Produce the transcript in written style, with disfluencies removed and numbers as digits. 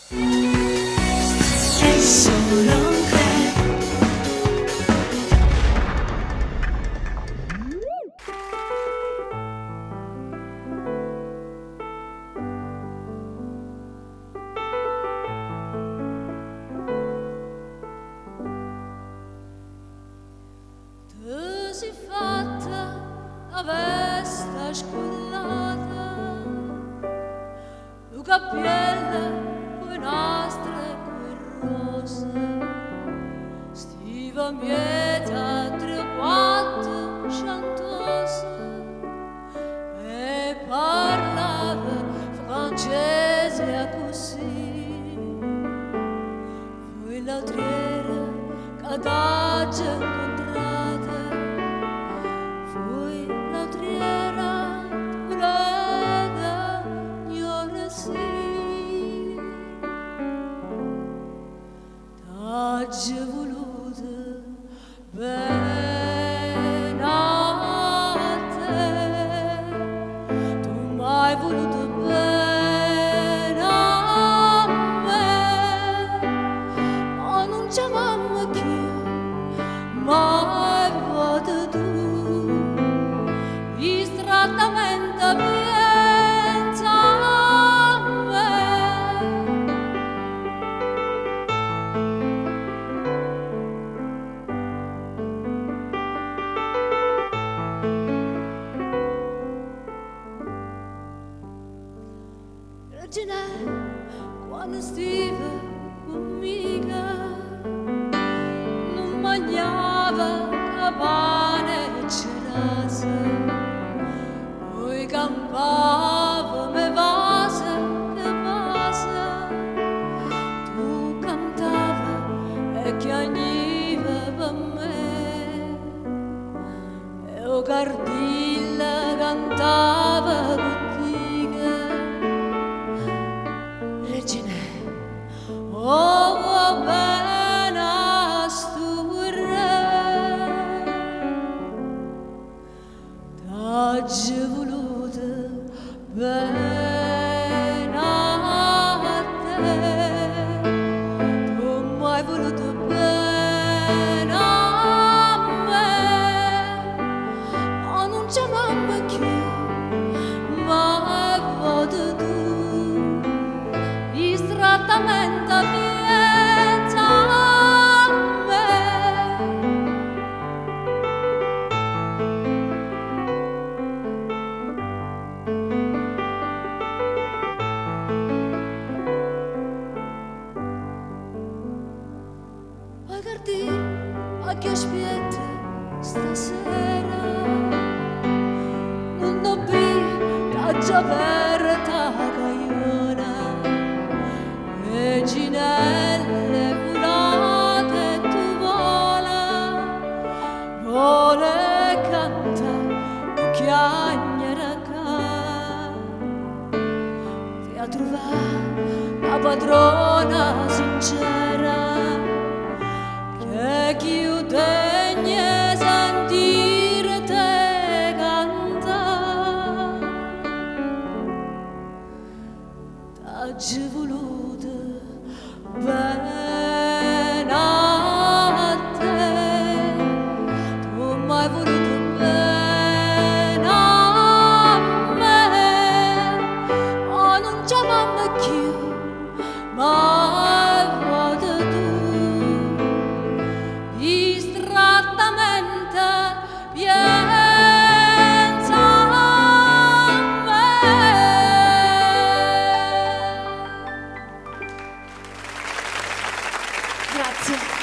è solo un club. Tu sei fatta la veste scollata, tu cappiello con astre con rose, stiva mieta tre quattro chantose e parlava francese così. Voi l'altriera cadaggia incontrata, voi l'altriera durata ignora sì. T'aggia voluta bene a te, tu m'hai voluto bene a me, ma non chiamammo più, mai vuoto tu, distrattamente pensa a me. Regina, quando stiva conmigo, non mangiava pane e cerasa, poi campava me vase che vase, tu cantava e chiagniva per me, e o Cardilla cantava contigo. Regina, oh bene sturre, t'aggia voluta bene a te, tu m'hai voluto bene a me, ma non chiamammo più, ma vuoto tu, distrattamente pensa a me. Poi guardi a che aspetta stasera, non dobbi da già aperta cagliona, reginelle volate tu vola e canta tu chiagnera ca, ti ha trovato la padrona sincera, che chiude sentire te cantare. T'aggia voluta bene a te, tu m'hai voluto bene a me, ma non chiamammo più, ma vuota tu, distrattamente pensa a me. Grazie.